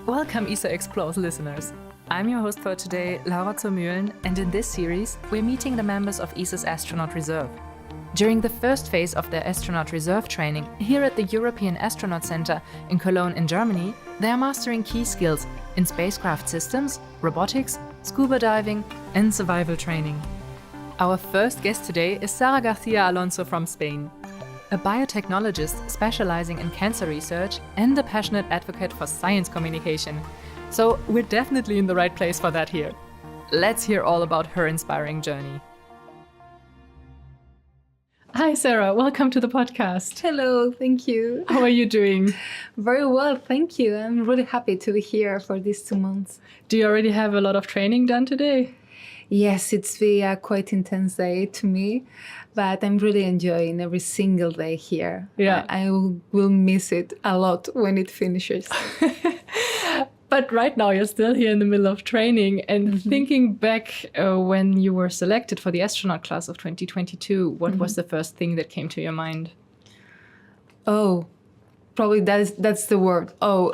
Welcome ESA Explores listeners. I'm your host for today, Laura zur Mühlen, and in this series, we're meeting the members of ESA's Astronaut Reserve. During the first phase of their Astronaut Reserve training here at the European Astronaut Center in Cologne in Germany, they are mastering key skills in spacecraft systems, robotics, scuba diving, and survival training. Our first guest today is Sara García Alonso from Spain, a biotechnologist specializing in cancer research and a passionate advocate for science communication. So we're definitely in the right place for that here. Let's hear all about her inspiring journey. Hi, Sara. Welcome to the podcast. Hello, thank you. How are you doing? Very well, thank you. I'm really happy to be here for these 2 months. Do you already have a lot of training done today? Yes, it's been a quite intense day to me, but I'm really enjoying every single day here. Yeah. I will miss it a lot when it finishes. But right now you're still here in the middle of training and thinking back when you were selected for the astronaut class of 2022, what was the first thing that came to your mind? Oh, probably that's the word. Oh,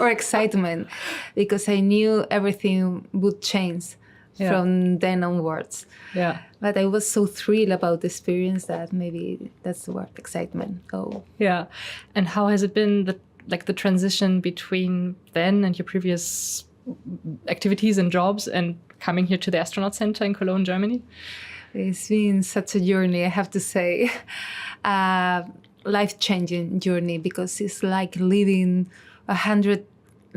or excitement, because I knew everything would change from then onwards. Yeah. But I was so thrilled about the experience that maybe that's the word, excitement. Oh. Yeah. And how has it been the transition between then and your previous activities and jobs and coming here to the Astronaut Center in Cologne, Germany? It's been such a journey, I have to say. Life-changing journey, because it's like living 100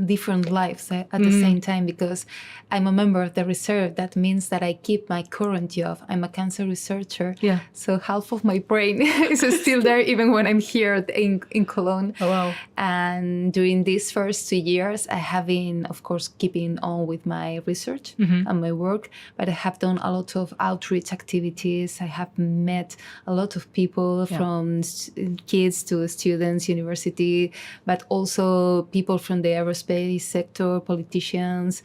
different lives at the same time, because I'm a member of the reserve. That means that I keep my current job. I'm a cancer researcher. Yeah. So half of my brain is still there even when I'm here in Cologne. Oh, wow. And during these first 2 years, I have been, of course, keeping on with my research and my work, but I have done a lot of outreach activities. I have met a lot of people from kids to students, university, but also people from the aerospace sector, politicians,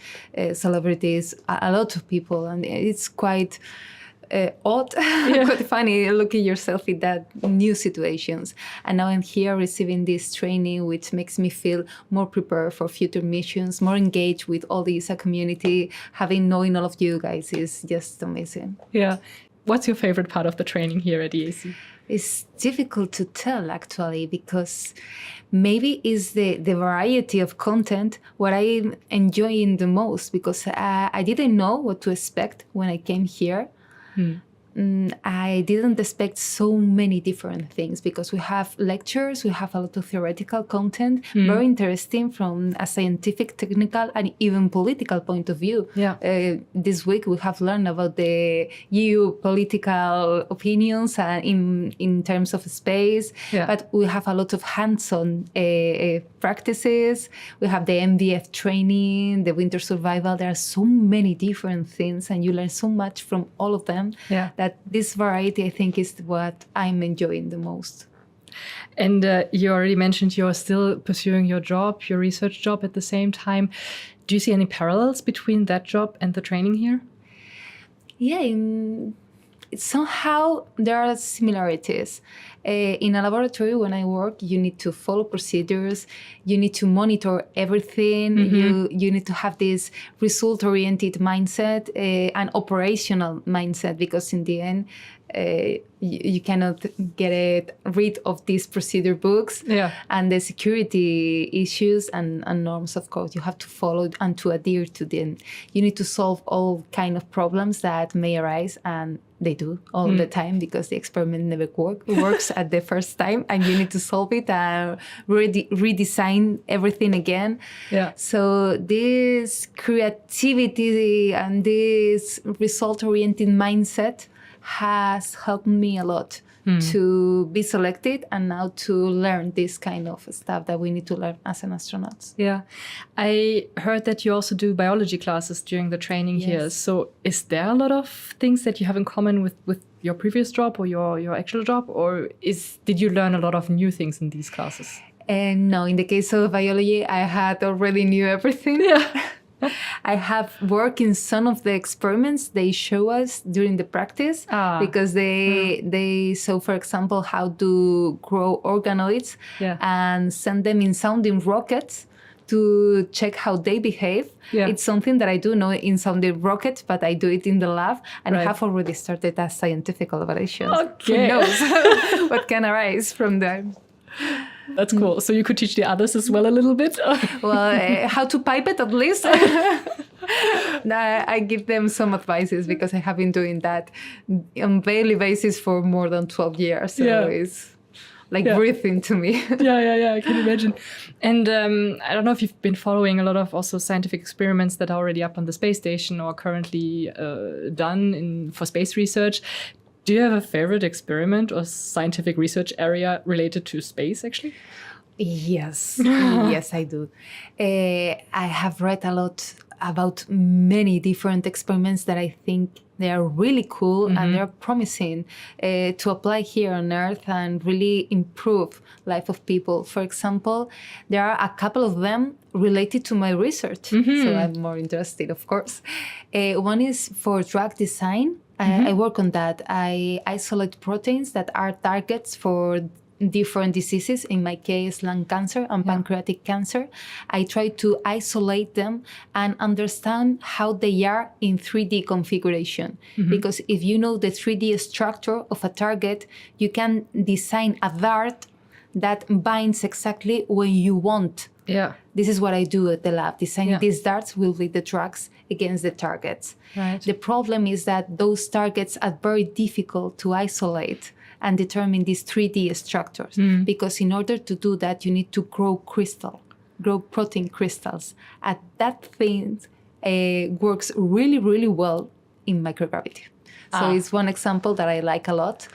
celebrities, a lot of people. And it's quite odd, quite funny looking yourself in that new situations. And now I'm here receiving this training, which makes me feel more prepared for future missions, more engaged with all the ESA community. Knowing all of you guys is just amazing. Yeah. What's your favorite part of the training here at ESA? It's difficult to tell, actually, because maybe it's the variety of content what I'm enjoying the most, because I didn't know what to expect when I came here. I didn't expect so many different things, because we have lectures, we have a lot of theoretical content, very interesting from a scientific, technical, and even political point of view. Yeah. This week we have learned about the EU political opinions in terms of space, but we have a lot of hands-on practices. We have the MVF training, the winter survival. There are so many different things, and you learn so much from all of them. Yeah. That this variety, I think, is what I'm enjoying the most. And you already mentioned you're still pursuing your job, your research job at the same time. Do you see any parallels between that job and the training here? Yeah, somehow there are similarities. In a laboratory, when I work, you need to follow procedures, you need to monitor everything, you need to have this result-oriented mindset, an operational mindset, because in the end, you cannot get rid of these procedure books and the security issues and norms, of course. You have to follow and to adhere to them. You need to solve all kind of problems that may arise, and they do all the time, because the experiment never works at the first time, and you need to solve it and redesign everything again. Yeah. So this creativity and this result-oriented mindset has helped me a lot to be selected and now to learn this kind of stuff that we need to learn as an astronaut. Yeah. I heard that you also do biology classes during the training here. So is there a lot of things that you have in common with your previous job or your actual job? Or did you learn a lot of new things in these classes? No, in the case of biology, I had already knew everything. Yeah. I have worked in some of the experiments they show us during the practice because they show, for example, how to grow organoids and send them in sounding rockets to check how they behave. Yeah. It's something that I do know inside the rocket, but I do it in the lab, and I Right. have already started as scientific collaborations. Okay. Who knows what can arise from there? That's cool. So you could teach the others as well a little bit? Well, how to pipe it at least. I give them some advices because I have been doing that on daily basis for more than 12 years. So Yeah. it's like Yeah. breathing to me. Yeah, I can imagine. And I don't know if you've been following a lot of also scientific experiments that are already up on the space station or currently done for space research. Do you have a favorite experiment or scientific research area related to space, actually? Yes, yes, I do. I have read a lot about many different experiments that I think they are really cool and they're promising to apply here on Earth and really improve life of people. For example, there are a couple of them related to my research, so I'm more interested, of course. One is for drug design. I work on that. I isolate proteins that are targets for different diseases, in my case, lung cancer and pancreatic cancer. I try to isolate them and understand how they are in 3D configuration. Because if you know the 3D structure of a target, you can design a dart that binds exactly when you want. Yeah. This is what I do at the lab. Designing these darts will be the drugs against the targets. Right. The problem is that those targets are very difficult to isolate and determine these 3D structures. Because in order to do that, you need to grow protein crystals. And that thing works really, really well in microgravity. So it's one example that I like a lot.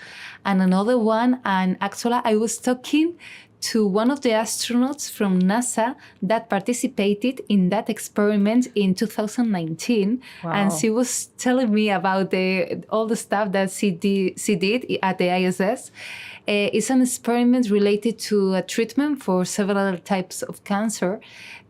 And another one, and actually I was talking to one of the astronauts from NASA that participated in that experiment in 2019. Wow. And she was telling me about all the stuff that she did at the ISS. It's an experiment related to a treatment for several types of cancer.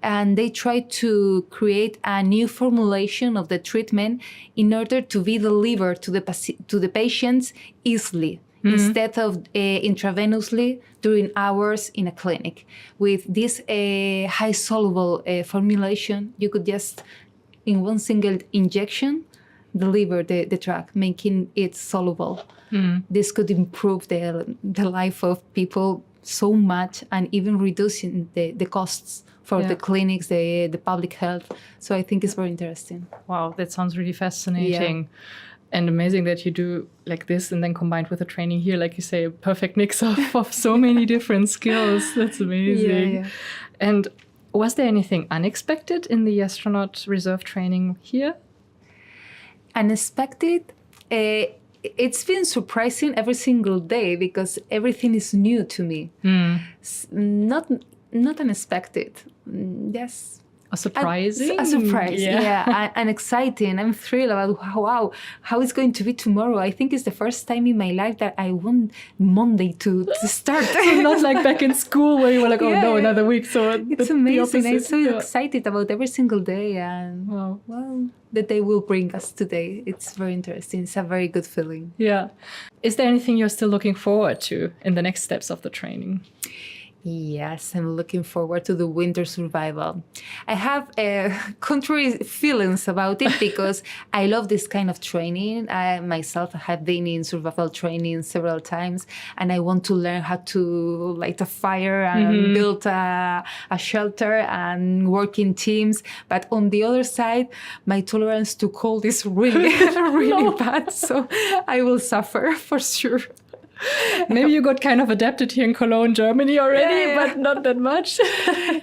And they tried to create a new formulation of the treatment in order to be delivered to the patients easily. Instead of intravenously during hours in a clinic. With this high soluble formulation, you could just, in one single injection, deliver the drug, making it soluble. This could improve the life of people so much and even reducing the costs for the clinics, the public health. So I think it's very interesting. Wow, that sounds really fascinating. And amazing that you do like this and then combined with the training here, like you say, a perfect mix of so many different skills. That's amazing. Yeah. And was there anything unexpected in the astronaut reserve training here? Unexpected? It's been surprising every single day because everything is new to me. Not unexpected. Yes. A surprising? A surprise, and exciting. I'm thrilled about how it's going to be tomorrow. I think it's the first time in my life that I want Monday to start. So not like back in school where you were like, oh no, another week. So it's amazing. I'm so excited about every single day, and the day will bring us today. It's very interesting. It's a very good feeling. Yeah. Is there anything you're still looking forward to in the next steps of the training? Yes, I'm looking forward to the winter survival. I have contrary feelings about it because I love this kind of training. I myself have been in survival training several times, and I want to learn how to light a fire and build a shelter and work in teams. But on the other side, my tolerance to cold is really, really bad. So I will suffer for sure. Maybe you got kind of adapted here in Cologne, Germany already, but not that much.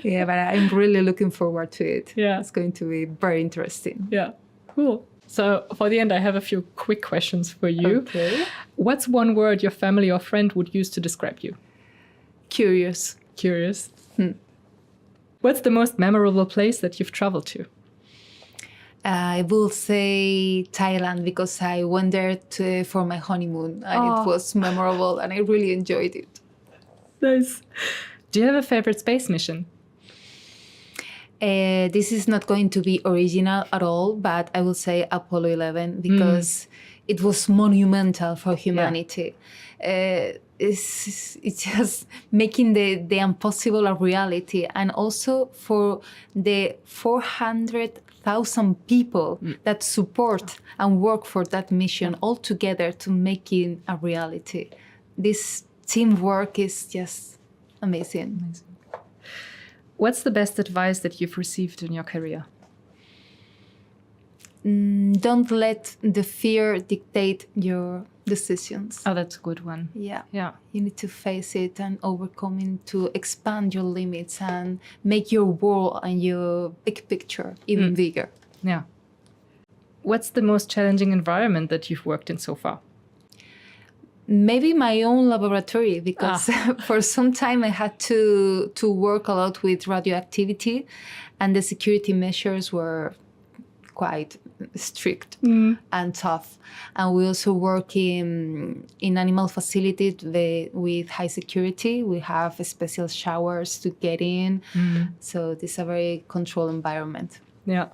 Yeah, but I'm really looking forward to it. Yeah. It's going to be very interesting. Yeah, cool. So for the end, I have a few quick questions for you. Okay. What's one word your family or friend would use to describe you? Curious. Curious. What's the most memorable place that you've traveled to? I will say Thailand because I went there for my honeymoon and it was memorable and I really enjoyed it. Nice. Do you have a favorite space mission? This is not going to be original at all, but I will say Apollo 11 because it was monumental for humanity. it's just making the impossible a reality. And also for the 400,000 people that support and work for that mission all together to make it a reality. This teamwork is just amazing. What's the best advice that you've received in your career? Don't let the fear dictate your decisions. Oh, that's a good one. Yeah. Yeah. You need to face it and overcome it to expand your limits and make your world and your big picture even bigger. Yeah. What's the most challenging environment that you've worked in so far? Maybe my own laboratory, because for some time I had to work a lot with radioactivity, and the security measures were quite strict and tough. And we also work in animal facilities with high security. We have special showers to get in. So this is a very controlled environment. Yeah.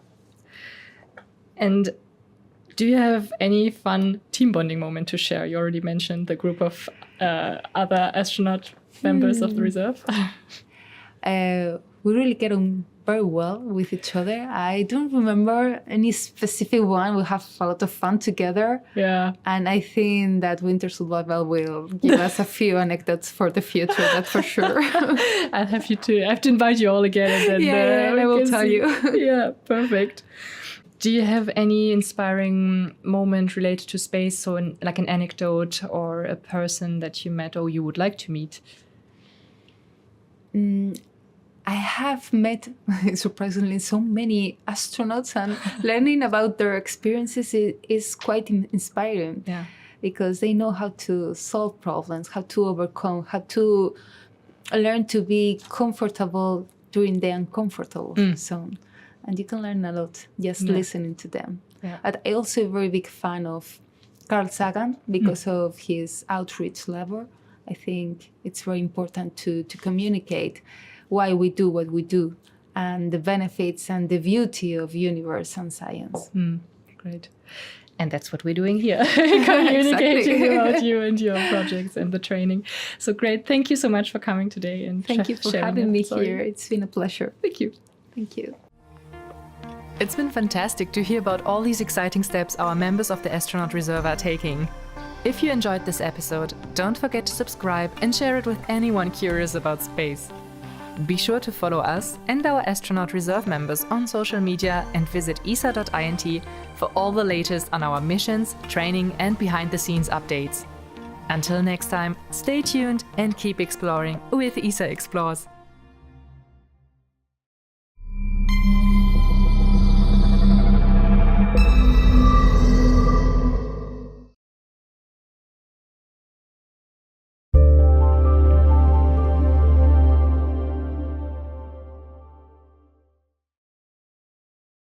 And do you have any fun team bonding moment to share? You already mentioned the group of other astronaut members of the reserve. We really get on very well with each other. I don't remember any specific one. We have a lot of fun together. Yeah. And I think that winter survival will give us a few anecdotes for the future, that's for sure. I have to invite you all again. And then, I will tell you. Yeah, perfect. Do you have any inspiring moment related to space? So like an anecdote or a person that you met or you would like to meet? I have met, surprisingly, so many astronauts, and learning about their experiences is quite inspiring. Yeah. Because they know how to solve problems, how to overcome, how to learn to be comfortable during the uncomfortable zone. And you can learn a lot just listening to them. Yeah. And I'm also a very big fan of Carl Sagan because of his outreach level. I think it's very important to communicate why we do what we do and the benefits and the beauty of universe and science. Great. And that's what we're doing here, communicating about you and your projects and the training. So great. Thank you so much for coming today. And thank you for having me here. It's been a pleasure. Thank you. Thank you. It's been fantastic to hear about all these exciting steps our members of the Astronaut Reserve are taking. If you enjoyed this episode, don't forget to subscribe and share it with anyone curious about space. Be sure to follow us and our Astronaut Reserve members on social media and visit esa.int for all the latest on our missions, training and behind-the-scenes updates. Until next time, stay tuned and keep exploring with ESA Explores.